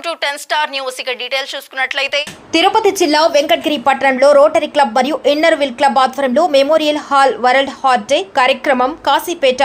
Welcome to 10 Star News. ఇక details చూసుకున్నట్లయితే తిరుపతి జిల్లా వెంకటగిరి పట్టణంలో రోటరీ క్లబ్ మరియు ఇన్నర్ విల్ క్లబ్ ఆధ్వర్యంలో memorial hall World Heart Day కార్యక్రమం కాశీపేట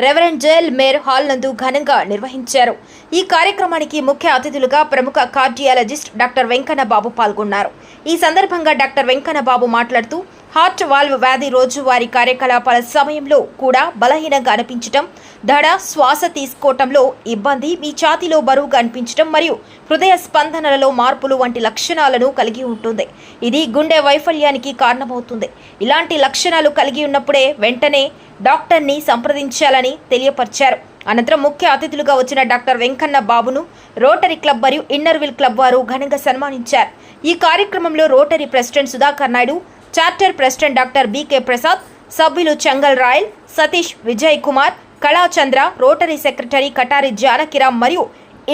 రెవరెండ్ జెల్ మేర్ హాల్ నందు ఘనంగా నిర్వహించారు. ఈ కార్యక్రమానికి ముఖ్య అతిథులుగా ప్రముఖ కార్డియాలజిస్ట్ డాక్టర్ వెంకన్న బాబు పాల్గొన్నారు. ఈ సందర్భంగా డాక్టర్ వెంకన్న బాబు మాట్లాడుతూ హార్ట్ వాల్వ్ వ్యాధి రోజువారీ కార్యకలాపాల సమయంలో కూడా బలహీనంగా అనిపించటం, దడ శ్వాస తీసుకోవటంలో ఇబ్బంది, మీ ఛాతీలో బరువుగా అనిపించటం మరియు హృదయ స్పందనలలో మార్పులు వంటి లక్షణాలను కలిగి ఉంటుంది. ఇది గుండె వైఫల్యానికి కారణమవుతుంది. ఇలాంటి లక్షణాలు కలిగి ఉన్నప్పుడే వెంటనే డాక్టర్ని సంప్రదించాలని తెలియపరిచారు. అనంతరం ముఖ్య అతిథులుగా వచ్చిన డాక్టర్ వెంకన్న బాబును రోటరీ క్లబ్ మరియు ఇన్నర్ విల్ క్లబ్ వారు ఘనంగా సన్మానించారు. ఈ కార్యక్రమంలో Rotary president Sudhakar Naidu, charter president doctor BK Prasad, సభ్యులు చంగల్ రాయల్, సతీష్, విజయ్ కుమార్, కళాచంద్ర, రోటరీ సెక్రటరీ కటారి జానకిరామ్ మరియు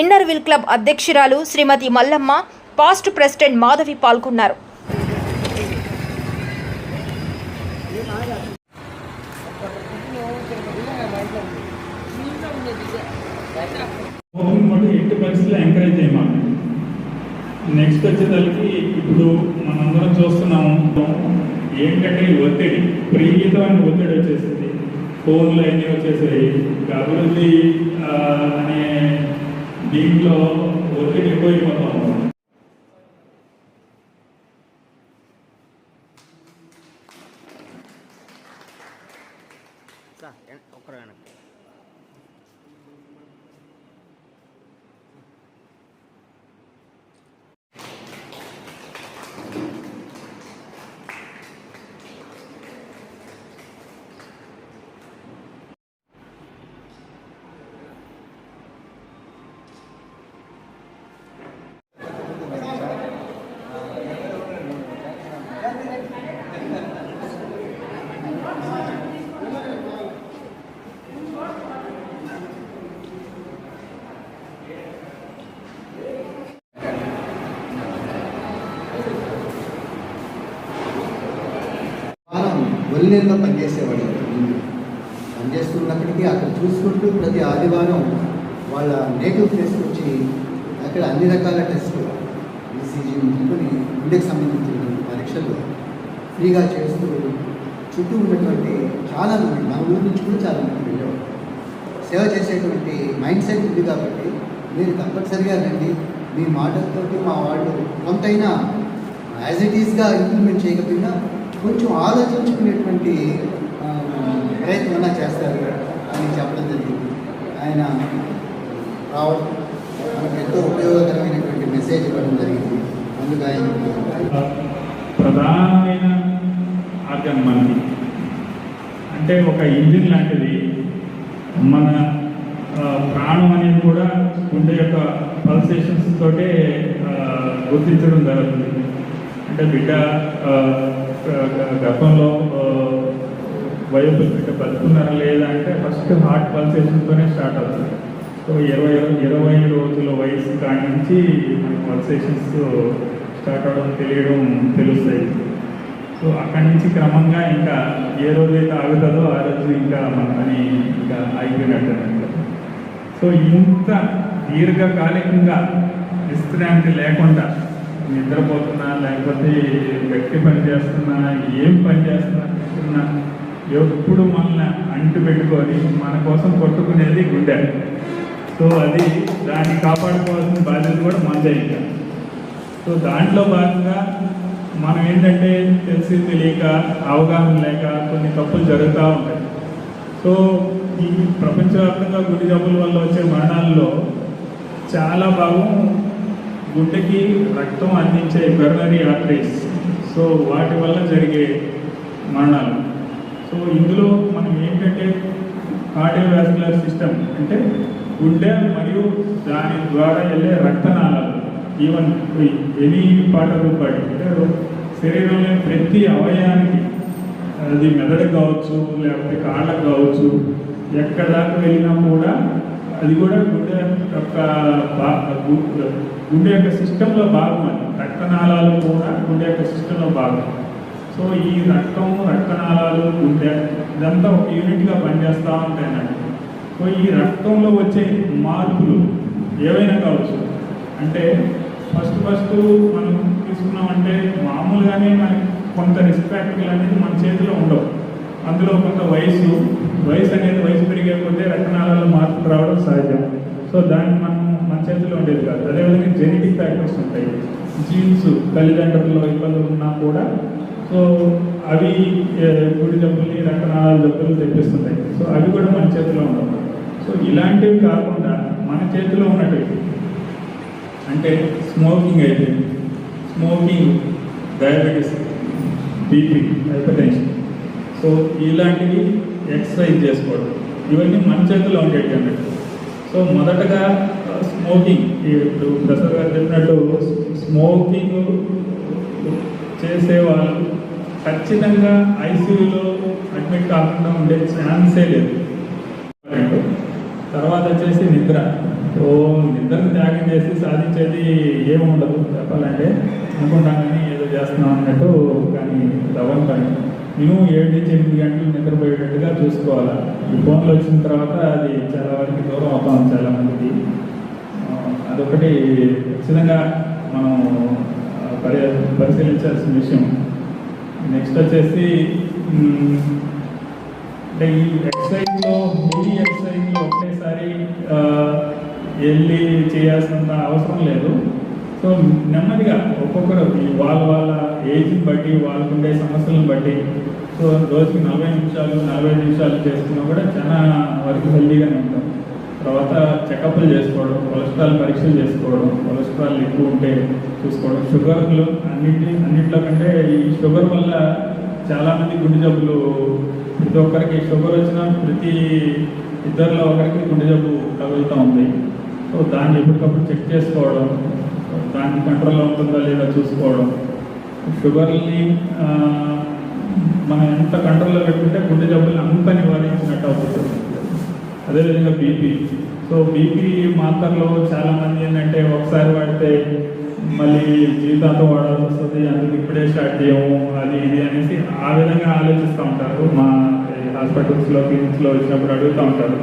ఇన్నర్ విల్ క్లబ్ అధ్యక్షురాలు శ్రీమతి మల్లమ్మ, పాస్ట్ ప్రెసిడెంట్ మాధవి పాల్గొన్నారు. నెక్స్ట్ వచ్చేసరికి ఇప్పుడు మనందరం చూస్తున్నాము ఏంటంటే ఒత్తిడి, ప్రీతమైన ఒత్తిడి వచ్చేసింది, ఫోన్లు అన్నీ వచ్చేసాయి. అభివృద్ధి అనే దీంట్లో ఒత్తిడి ఎక్కువైపోతాము. వల్లేరులో పనిచేసేవాడు. పనిచేస్తున్నప్పటికీ అక్కడ చూసుకుంటూ ప్రతి ఆదివారం వాళ్ళ నేటివ్ ప్లేస్కి వచ్చి అక్కడ అన్ని రకాల టెస్టులు, ఈసీజీ మొదలుకొని గుండెకి సంబంధించినటువంటి పరీక్షలు ఫ్రీగా చేస్తూ చుట్టూ ఉన్నటువంటి చాలామంది, మన ఊరి నుంచి కూడా చాలామంది వెళ్ళేవారు. సేవ చేసేటువంటి మైండ్ సెట్ ఉంది కాబట్టి మీరు తప్పనిసరిగా రండి. మీ మాటలతోటి మా వాళ్ళు కొంతైనా యాజ్ ఇట్ ఈస్గా ఇంప్లిమెంట్ చేయకపోయినా కొంచెం ఆలోచించుకునేటువంటి ప్రయత్నం చేస్తారు అని చెప్పడం జరిగింది. ఆయన రావడం మనకు ఎంతో ఉపయోగకరమైనటువంటి మెసేజ్ ఇవ్వడం జరిగింది. అందుకు ఆయన ప్రధానమైన ఆర్గన్ మనకి అంటే ఒక ఇంజిన్ లాంటిది. మన ప్రాణం అనేది కూడా గుండె యొక్క పల్సేషన్స్ తోటే గుర్తించడం జరుగుతుంది. అంటే బిడ్డ గర్భంలో వయోపుల బిడ్డ బతుకున్నారా లేదా అంటే ఫస్ట్ హార్ట్ పల్సేషన్తోనే స్టార్ట్ అవుతుంది. సో 20 రోజుల వయసు కాడి నుంచి మనకు పల్సేషన్స్ స్టార్ట్ అవ్వడం తెలియడం తెలుస్తాయి. సో అక్కడి నుంచి క్రమంగా ఇంకా ఏ రోజైతే ఆగుతుందో ఆ రోజు ఇంకా మన పని ఇంకా అయిపోయినట్టు. సో ఇంత దీర్ఘకాలికంగా విశ్రాంతి లేకుండా నిద్రపోతున్నా, లేకపోతే గట్టి పని చేస్తున్నా, ఏం పని చేస్తున్నా ఎప్పుడు మనల్ని అంటు పెట్టుకొని మన కోసం కొట్టుకునేది గుండె. సో అది దాన్ని కాపాడుకోవాల్సిన బాధ్యత కూడా మనదే. ఇంకా సో దాంట్లో భాగంగా మనం ఏంటంటే తెలిసి తెలియక, అవగాహన లేక కొన్ని తప్పులు జరుగుతూ ఉంటాయి. సో ఈ ప్రపంచవ్యాప్తంగా గుండె జబ్బుల వల్ల వచ్చే మరణాల్లో చాలా భాగం గుండెకి రక్తం అందించే కొరోనరీ ఆర్టరీస్, సో వాటి వల్ల జరిగే మరణాలు. సో ఇందులో మనం ఏంటంటే కార్డియోవాస్కులర్ సిస్టమ్ అంటే గుండె మరియు దాని ద్వారా వెళ్ళే రక్తనాళాలు, even any part of the body అంటే శరీరంలో ప్రతి అవయవానికి, అది మెదడుకు కావచ్చు, లేకపోతే కాళ్ళకు కావచ్చు, ఎక్కడ దాకా వెళ్ళినా కూడా అది కూడా గుండె యొక్క సిస్టంలో భాగం. అది రక్తనాళాలు కూడా గుండె యొక్క సిస్టంలో భాగం. సో ఈ రక్తనాళాలు, గుండె ఇదంతా ఒక యూనిట్గా పనిచేస్తూ ఉంటాయన్నట్టు. సో ఈ రక్తంలో వచ్చే మార్పులు ఏవైనా కావచ్చు, అంటే ఫస్ట్ మనం తీసుకున్నామంటే మామూలుగానే మనకి కొంత రిస్క్ ఫ్యాక్టర్లు అనేది మన చేతిలో ఉండవు. అందులో కొంత వయసు అనేది వయసు పెరిగే కొద్దీ రక్తనాళాల్లో మార్పులు రావడం సహజం. సో దాన్ని మనం మన చేతిలో ఉండేది కాదు. అదేవిధంగా జెనెటిక్ ఫ్యాక్టర్స్ ఉంటాయి, జీన్స్ తల్లిదండ్రులలో ఇబ్బందులు ఉన్నా కూడా సో అవి గుడి జబ్బుల్ని రక్తనాళాల జబ్బులు తెప్పిస్తుంటాయి. సో అవి కూడా మన చేతిలో ఉండవు. సో ఇలాంటివి కాకుండా మన చేతిలో ఉన్నట్టు అంటే స్మోకింగ్ అయితే smoking, diabetes, BP, hypertension, so ఇలాంటివి ఎక్సర్సైజ్ చేసుకోవడం ఇవన్నీ మన చేతిలో ఉండేవి అన్నట్టు. సో మొదటగా స్మోకింగ్, ఇప్పుడు ప్రసాద్ గారు చెప్పినట్టు స్మోకింగ్ చేసేవాళ్ళు ఖచ్చితంగా ఐసీయూలో అడ్మిట్ కాకుండా ఉండే ఛాన్సే లేదు. తర్వాత వచ్చేసి నిద్ర. నిద్రను త్యాగం చేసి సాధించేది ఏముండదు చెప్పాలంటే, అనుకుంటాం కానీ ఏదో చేస్తున్నాం అన్నట్టు, కానీ దవ్వని పని. మినిమం 7-8 గంటలు నిద్రపోయేటట్టుగా చూసుకోవాలి. ఈ ఫోన్లు వచ్చిన తర్వాత అది చాలా వరకు దూరం అవుతాం చాలామందికి. అదొకటి ఖచ్చితంగా మనం పరిశీలించాల్సిన విషయం. నెక్స్ట్ వచ్చేసి అంటే ఈ ఎక్సర్సైజ్లో హెవీ ఎక్సర్సైజ్లో ఒకేసారి వెళ్ళి చేయాల్సినంత అవసరం లేదు. సో నెమ్మదిగా ఒక్కొక్కరు వాళ్ళ ఏజ్ని బట్టి, వాళ్ళకు ఉండే సమస్యలను బట్టి, సో రోజుకి 40 నిమిషాలు 45 నిమిషాలు చేసుకున్నా కూడా చాలా వరకు హెల్దీగానే ఉంటాం. తర్వాత చెకప్లు చేసుకోవడం, కొలెస్ట్రాల్ పరీక్షలు చేసుకోవడం, కొలెస్ట్రాల్ ఎక్కువ ఉంటే చూసుకోవడం, షుగర్లు అన్నింటిలో కంటే ఈ షుగర్ వల్ల చాలామంది గుండె జబ్బులు, ప్రతి ఒక్కరికి షుగర్ వచ్చిన ప్రతి ఇద్దరిలో ఒకరికి గుండె జబ్బు తగులుతూ ఉంది. సో దాన్ని ఎప్పటికప్పుడు చెక్ చేసుకోవడం, దాన్ని కంట్రోల్లో ఉంటుందా లేదా చూసుకోవడం. షుగర్ని మనం ఎంత కంట్రోల్లో పెట్టుకుంటే గుండె జబ్బులు అంత నివారించినట్టు అవుతుంది. అదేవిధంగా బీపీ. సో బీపీ మాత్రలో చాలామంది ఏంటంటే ఒకసారి వాడితే మళ్ళీ జీవితాంతం వాడాల్సి వస్తుంది, అందుకు ఇప్పుడే స్టార్ట్ చేయము అది ఇది అనేసి ఆ విధంగా ఆలోచిస్తూ ఉంటారు. మా హాస్పిటల్స్లో క్లినిక్స్లో వచ్చినప్పుడు అడుగుతూ ఉంటారు.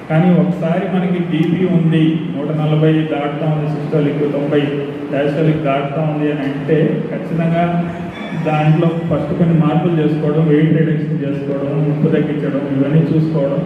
కానీ ఒకసారి మనకి బీపీ ఉంది, 140 దాటుతూ ఉంది, సిస్టోలిక్ 90 డయాస్టోలిక్ దాటుతూ ఉంది అని అంటే ఖచ్చితంగా దాంట్లో ఫస్ట్ కొన్ని మార్పులు చేసుకోవడం, వెయిట్ రిడక్షన్ చేసుకోవడం, ఉప్పు తగ్గించడం, ఇవన్నీ చూసుకోవడం.